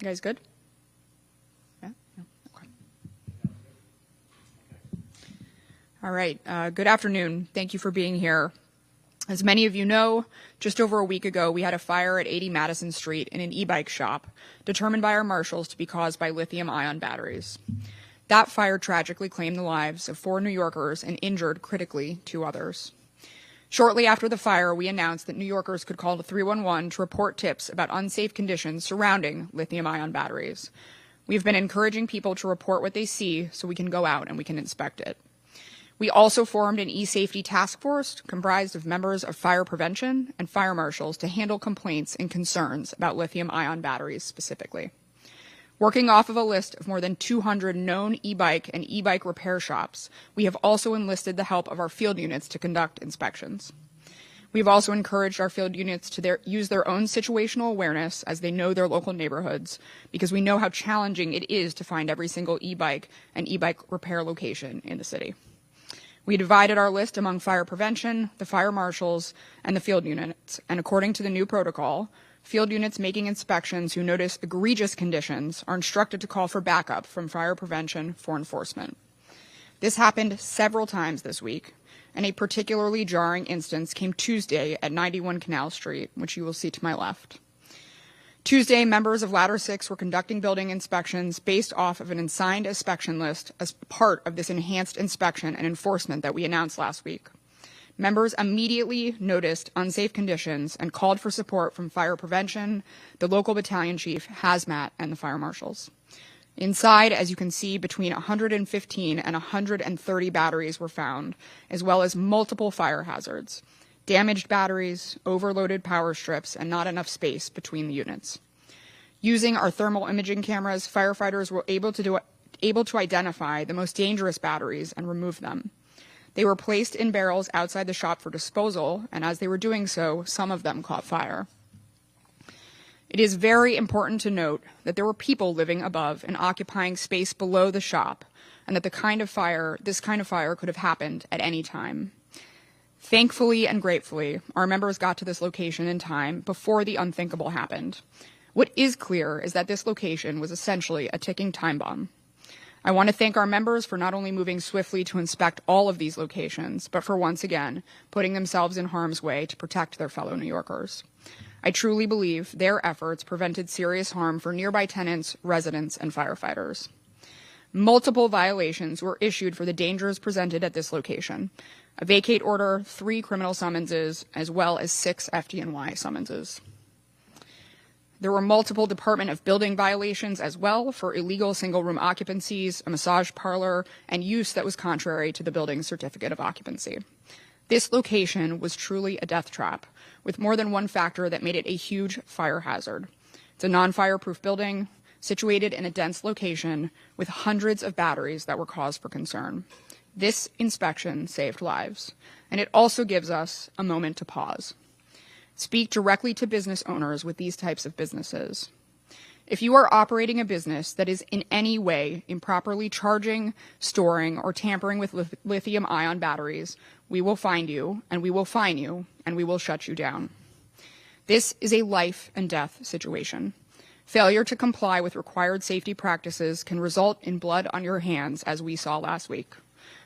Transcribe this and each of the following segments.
You guys good? Yeah? Okay. All right. Good afternoon. Thank you for being here. As many of you know, just over a week ago, we had a fire at 80 Madison Street in an e-bike shop, determined by our marshals to be caused by lithium-ion batteries. That fire tragically claimed the lives of 4 New Yorkers and injured critically 2 others. Shortly after the fire, we announced that New Yorkers could call 311 to report tips about unsafe conditions surrounding lithium-ion batteries. We've been encouraging people to report what they see so we can go out and we can inspect it. We also formed an e-safety task force comprised of members of fire prevention and fire marshals to handle complaints and concerns about lithium-ion batteries specifically. Working off of a list of more than 200 known e-bike and e-bike repair shops, we have also enlisted the help of our field units to conduct inspections. We've also encouraged our field units to use their own situational awareness as they know their local neighborhoods, because we know how challenging it is to find every single e-bike and e-bike repair location in the city. We divided our list among fire prevention, the fire marshals, and the field units, and according to the new protocol, field units making inspections who notice egregious conditions are instructed to call for backup from fire prevention for enforcement. This happened several times this week, and a particularly jarring instance came Tuesday at 91 Canal Street, which you will see to my left. Tuesday, members of Ladder 6 were conducting building inspections based off of an assigned inspection list as part of this enhanced inspection and enforcement that we announced last week. Members immediately noticed unsafe conditions and called for support from fire prevention, the local battalion chief, hazmat, and the fire marshals. Inside, as you can see, between 115 and 130 batteries were found, as well as multiple fire hazards, damaged batteries, overloaded power strips, and not enough space between the units. Using our thermal imaging cameras, firefighters were able to identify the most dangerous batteries and remove them. They were placed in barrels outside the shop for disposal, and as they were doing so, some of them caught fire. It is very important to note that there were people living above and occupying space below the shop, and that this kind of fire could have happened at any time. Thankfully and gratefully, our members got to this location in time before the unthinkable happened. What is clear is that this location was essentially a ticking time bomb. I want to thank our members for not only moving swiftly to inspect all of these locations, but for once again putting themselves in harm's way to protect their fellow New Yorkers. I truly believe their efforts prevented serious harm for nearby tenants, residents, and firefighters. Multiple violations were issued for the dangers presented at this location: a vacate order, 3 criminal summonses, as well as 6 FDNY summonses. There were multiple Department of Building violations as well for illegal single-room occupancies, a massage parlor, and use that was contrary to the building's certificate of occupancy. This location was truly a death trap, with more than one factor that made it a huge fire hazard. It's a non-fireproof building situated in a dense location with hundreds of batteries that were cause for concern. This inspection saved lives, and it also gives us a moment to pause. Speak directly to business owners with these types of businesses. If you are operating a business that is in any way improperly charging, storing, or tampering with lithium-ion batteries, we will find you, and we will fine you, and we will shut you down. This is a life and death situation. Failure to comply with required safety practices can result in blood on your hands, as we saw last week,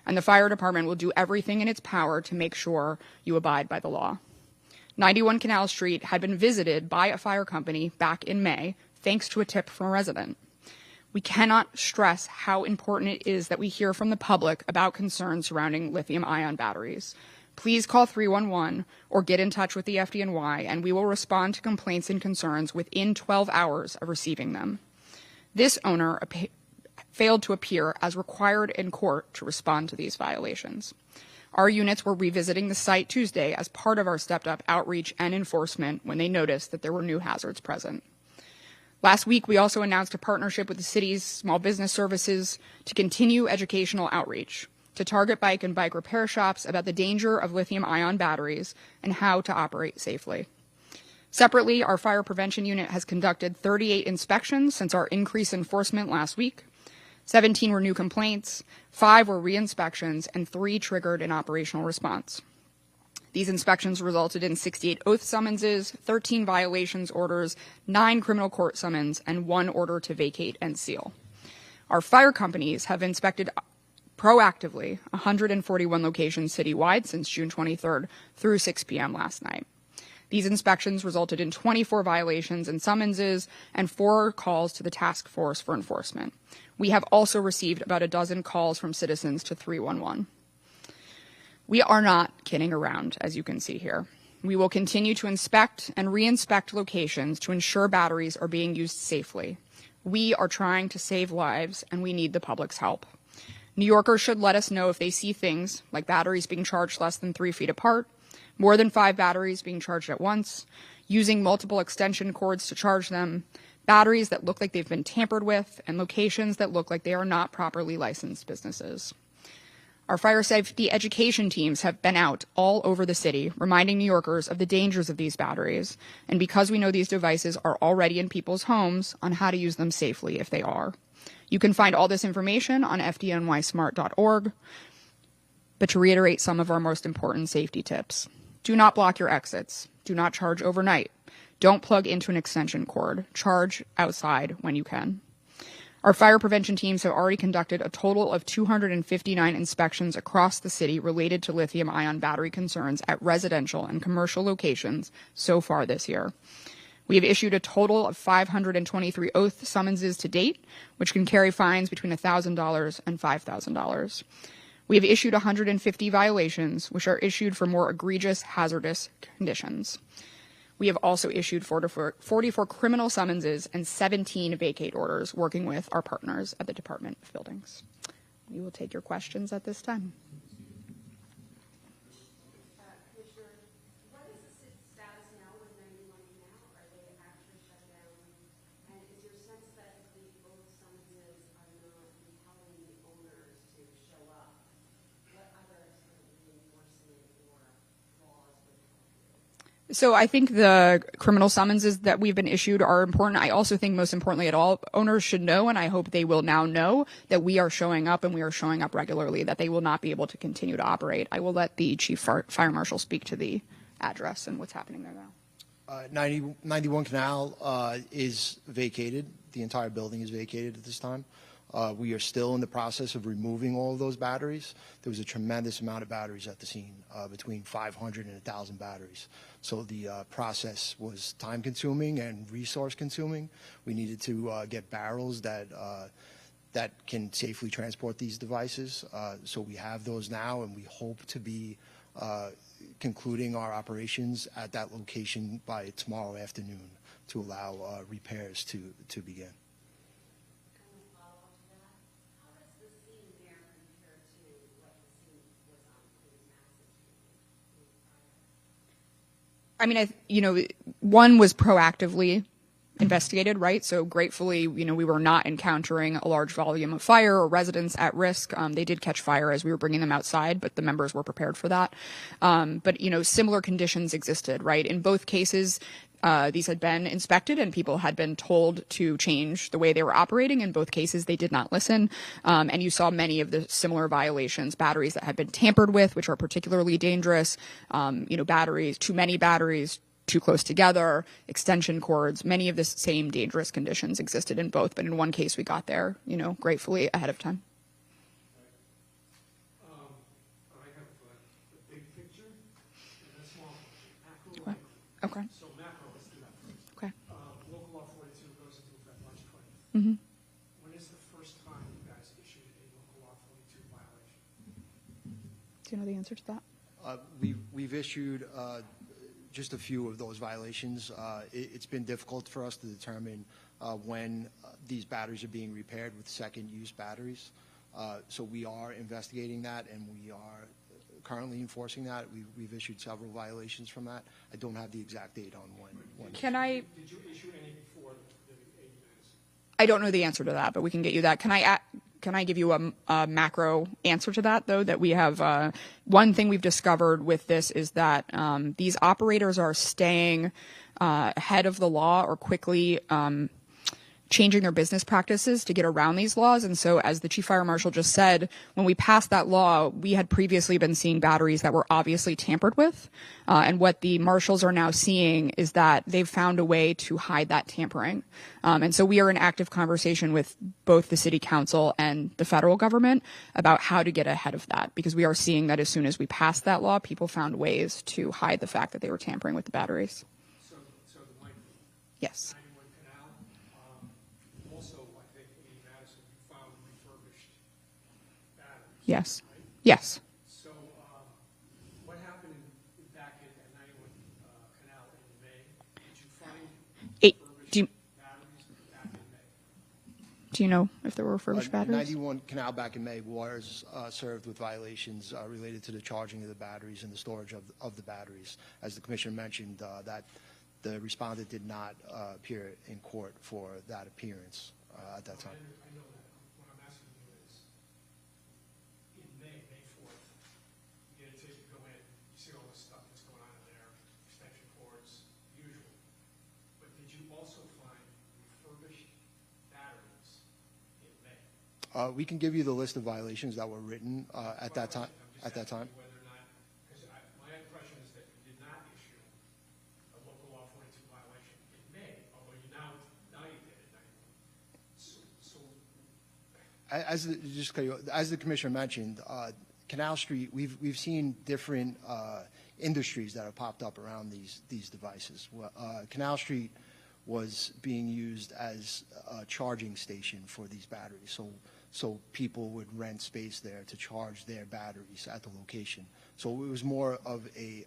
and the fire department will do everything in its power to make sure you abide by the law. 91 Canal Street had been visited by a fire company back in May, thanks to a tip from a resident. We cannot stress how important it is that we hear from the public about concerns surrounding lithium-ion batteries. Please call 311 or get in touch with the FDNY, and we will respond to complaints and concerns within 12 hours of receiving them. This owner failed to appear as required in court to respond to these violations. Our units were revisiting the site Tuesday as part of our stepped-up outreach and enforcement when they noticed that there were new hazards present. Last week, we also announced a partnership with the city's small business services to continue educational outreach, to target bike and bike repair shops about the danger of lithium-ion batteries and how to operate safely. Separately, our fire prevention unit has conducted 38 inspections since our increased enforcement last week. 17 were new complaints, 5 were re-inspections, and 3 triggered an operational response. These inspections resulted in 68 oath summonses, 13 violations orders, 9 criminal court summons, and 1 order to vacate and seal. Our fire companies have inspected proactively 141 locations citywide since June 23rd through 6 p.m. last night. These inspections resulted in 24 violations and summonses and 4 calls to the task force for enforcement. We have also received about a dozen calls from citizens to 311. We are not kidding around, as you can see here. We will continue to inspect and re-inspect locations to ensure batteries are being used safely. We are trying to save lives, and we need the public's help. New Yorkers should let us know if they see things like batteries being charged less than 3 feet apart, more than 5 batteries being charged at once, using multiple extension cords to charge them, batteries that look like they've been tampered with, and locations that look like they are not properly licensed businesses. Our fire safety education teams have been out all over the city, reminding New Yorkers of the dangers of these batteries, and because we know these devices are already in people's homes, on how to use them safely if they are. You can find all this information on FDNYSmart.org, but to reiterate some of our most important safety tips. Do not block your exits. Do not charge overnight. Don't plug into an extension cord. Charge outside when you can. Our fire prevention teams have already conducted a total of 259 inspections across the city related to lithium-ion battery concerns at residential and commercial locations so far this year. We have issued a total of 523 oath summonses to date, which can carry fines between $1,000 and $5,000. We have issued 150 violations, which are issued for more egregious, hazardous conditions. We have also issued 44 criminal summonses and 17 vacate orders, working with our partners at the Department of Buildings. We will take your questions at this time. Commissioner, what is the status now with 91 now? Are they actually shut down? And is your sense that the oath summonses are not compelling the owners to show up? What other sort of reinforcement or laws would help you? So I think the criminal summonses that we've been issued are important. I also think most importantly at all, owners should know, and I hope they will now know, that we are showing up and we are showing up regularly, that they will not be able to continue to operate. I will let the Chief Fire Marshal speak to the address and what's happening there now. 91 Canal is vacated. The entire building is vacated at this time. We are still in the process of removing all of those batteries. There was a tremendous amount of batteries at the scene, between 500 and 1,000 batteries. So the process was time-consuming and resource-consuming. We needed to get barrels that can safely transport these devices. So we have those now, and we hope to be concluding our operations at that location by tomorrow afternoon to allow repairs to begin. I mean, one was proactively investigated, right? So gratefully, we were not encountering a large volume of fire or residents at risk. They did catch fire as we were bringing them outside, but the members were prepared for that. But similar conditions existed, right? In both cases, these had been inspected and people had been told to change the way they were operating. In both cases, they did not listen. And you saw many of the similar violations, batteries that had been tampered with, which are particularly dangerous, batteries, too many batteries, too close together, extension cords, many of the same dangerous conditions existed in both. But in one case, we got there, gratefully ahead of time. I have a big picture and a small picture. Macro. Okay. So macro, let's do that first. Okay. Local law 42 goes into effect March 20th. Mm-hmm. When is the first time you guys issued a local law 42 violation? Do you know the answer to that? We've issued just a few of those violations. It's been difficult for us to determine when these batteries are being repaired with second-use batteries. So we are investigating that, and we are currently enforcing that. We've issued several violations from that. I don't have the exact date on when. Can I? Did you issue any before the 80 minutes? I don't know the answer to that, but we can get you that. Can I give you a macro answer to that, though, that we have? One thing we've discovered with this is that these operators are staying ahead of the law or quickly changing their business practices to get around these laws. And so, as the Chief Fire Marshal just said, when we passed that law, we had previously been seeing batteries that were obviously tampered with. And what the marshals are now seeing is that they've found a way to hide that tampering. And so we are in active conversation with both the city council and the federal government about how to get ahead of that, because we are seeing that as soon as we passed that law, people found ways to hide the fact that they were tampering with the batteries. So the mic, Yes. 91 Canal, also, I think in Madison, you found refurbished batteries. Yes. Right? Yes. So what happened back at 91 Canal in May? Did you find refurbished batteries back in May? Do you know if there were refurbished batteries? 91 Canal back in May was served with violations related to the charging of the batteries and the storage of the batteries. As the Commissioner mentioned, that the respondent did not appear in court for that appearance at that time. I know that. What I'm asking you is, in May 4th, you get a ticket, go in, you see all the stuff that's going on in there, extension cords, usual. But did you also find refurbished batteries in May? We can give you the list of violations that were written at that time. I'm just asking you whether or not, because my impression is that you did not issue a local law 42 violation in May, although you now you did at 91. As the Commissioner mentioned, Canal Street, we've seen different industries that have popped up around these devices. Canal Street was being used as a charging station for these batteries, so people would rent space there to charge their batteries at the location. So it was more of a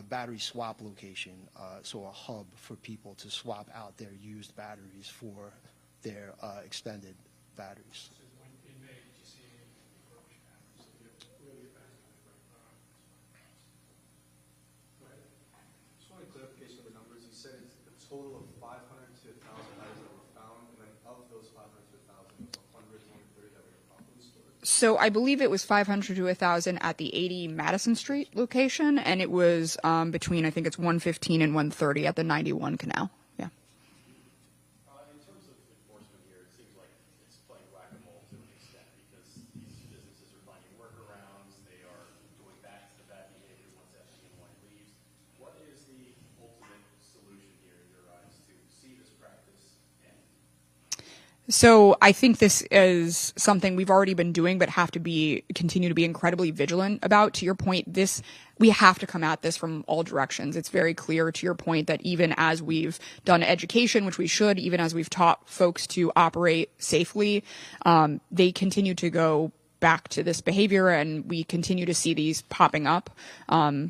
battery swap location, so a hub for people to swap out their used batteries for their extended batteries. So in May, did you see any refurbished batteries? Really fast. Go ahead. Just want a clarification of the numbers. You said it's a total of 500 to 1,000 items that were found, and then of those 500 to 1,000, it was 100 to 130 that were properly stored. So I believe it was 500 to 1,000 at the 80 Madison Street location, and it was between, I think it's 115 and 130 at the 91 Canal. Yeah. In terms of enforcement here, it seems like it's playing whack-a-mole to an extent, because these businesses are finding workarounds, they are going back to the bad behavior once FDNY leaves. What is the ultimate solution here in your eyes to see this practice end? So I think this is something we've already been doing, but have to continue to be incredibly vigilant about. To your point, we have to come at this from all directions. It's very clear, to your point, that even as we've done education, which we should, even as we've taught folks to operate safely, they continue to go back to this behavior, and we continue to see these popping up,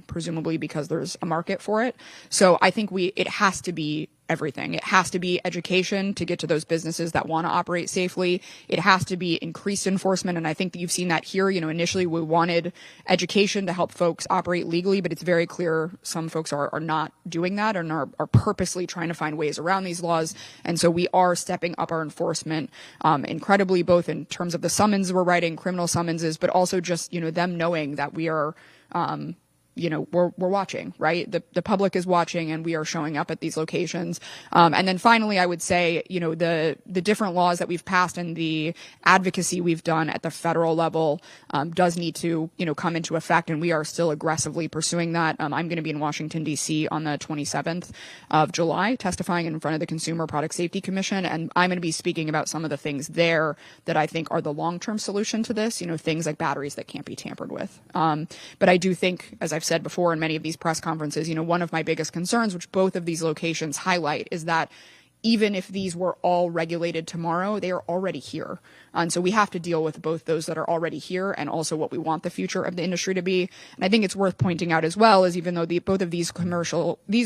presumably because there's a market for it. So I think it has to be everything. It has to be education to get to those businesses that want to operate safely. It has to be increased enforcement. And I think that you've seen that here. Initially we wanted education to help folks operate legally, but it's very clear some folks are not doing that and are purposely trying to find ways around these laws. And so we are stepping up our enforcement incredibly, both in terms of the summons we're writing, criminal summonses, but also just, them knowing that we are, we're watching, right? The public is watching, and we are showing up at these locations. And then finally, I would say, the different laws that we've passed and the advocacy we've done at the federal level does need to, come into effect, and we are still aggressively pursuing that. I'm going to be in Washington, D.C. on the 27th of July, testifying in front of the Consumer Product Safety Commission, and I'm going to be speaking about some of the things there that I think are the long-term solution to this, things like batteries that can't be tampered with. But I do think, as I've said before in many of these press conferences, one of my biggest concerns, which both of these locations highlight, is that even if these were all regulated tomorrow, they are already here. And so we have to deal with both those that are already here and also what we want the future of the industry to be. And I think it's worth pointing out as well, is even though both of these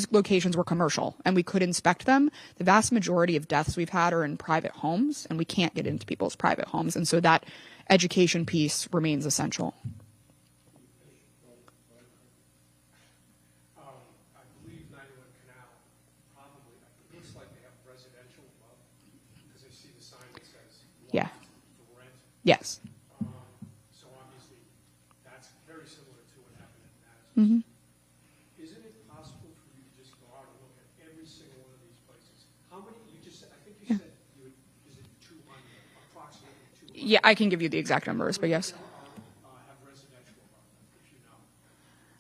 locations were commercial and we could inspect them, the vast majority of deaths we've had are in private homes, and we can't get into people's private homes. And so that education piece remains essential. I believe 91 Canal probably, it looks like they have residential above, because I see the sign that says Yeah. for rent. Yes. So obviously, that's very similar to what happened in Madison. Isn't it possible for you to just go out and look at every single one of these places? How many, I think you said Yeah, I can give you the exact numbers, but yes. Have residential apartments, if you know.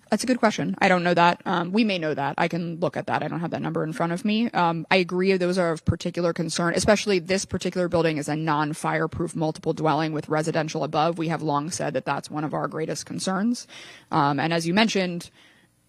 That's a good question. I don't know that. We may know that. I can look at that. I don't have that number in front of me. I agree those are of particular concern, especially this particular building is a non-fireproof multiple dwelling with residential above. We have long said that that's one of our greatest concerns. And as you mentioned,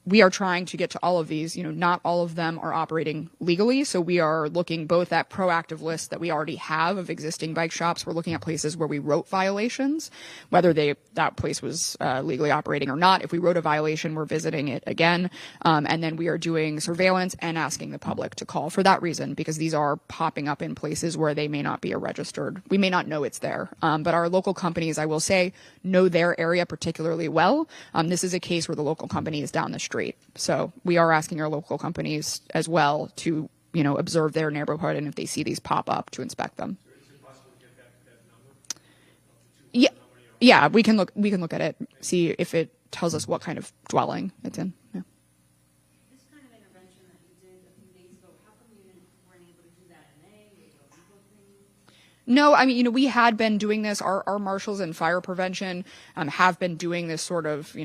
we are trying to get to all of these. Not all of them are operating legally. So we are looking both at proactive lists that we already have of existing bike shops. We're looking at places where we wrote violations, whether that place was legally operating or not. If we wrote a violation, we're visiting it again. And then we are doing surveillance and asking the public to call for that reason, because these are popping up in places where they may not be registered. We may not know it's there. But our local companies, I will say, know their area particularly well. This is a case where the local company is down the street. So we are asking our local companies as well to, observe their neighborhood, and if they see these pop up, to inspect them. Is it possible to get that number? Yeah, we can look at it, see if it tells us what kind of dwelling it's in. Yeah. This kind of intervention that you did a few days ago, how come you weren't able to do that in May? Were you legal thing? No, I mean, we had been doing this. Our marshals in fire prevention have been doing this sort of,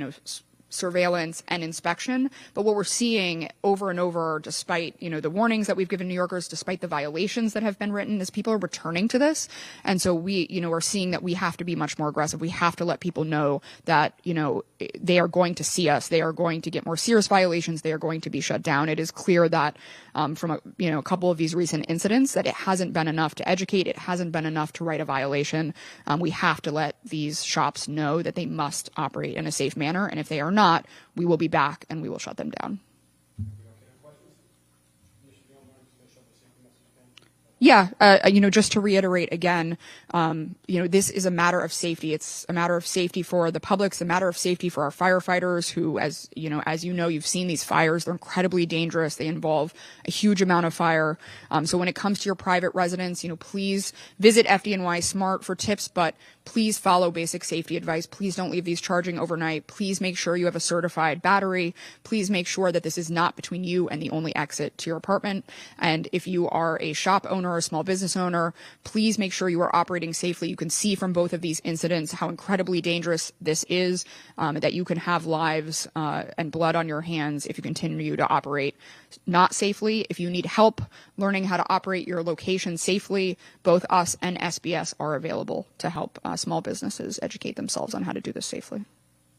surveillance and inspection. But what we're seeing over and over, despite, the warnings that we've given New Yorkers, despite the violations that have been written, is people are returning to this. And so we, are seeing that we have to be much more aggressive. We have to let people know that, they are going to see us. They are going to get more serious violations. They are going to be shut down. It is clear that from a couple of these recent incidents that it hasn't been enough to educate. It hasn't been enough to write a violation. We have to let these shops know that they must operate in a safe manner. And if they are not, we will be back and we will shut them down. Yeah, just to reiterate again, this is a matter of safety. It's a matter of safety for the public. It's a matter of safety for our firefighters who, as you've seen these fires, they're incredibly dangerous. They involve a huge amount of fire. So when it comes to your private residence, please visit FDNY Smart for tips, but please follow basic safety advice. Please don't leave these charging overnight. Please make sure you have a certified battery. Please make sure that this is not between you and the only exit to your apartment. And if you are a shop owner or a small business owner, please make sure you are operating safely. You can see from both of these incidents how incredibly dangerous this is, that you can have lives and blood on your hands if you continue to operate not safely. If you need help learning how to operate your location safely, both us and SBS are available to help small businesses educate themselves on how to do this safely.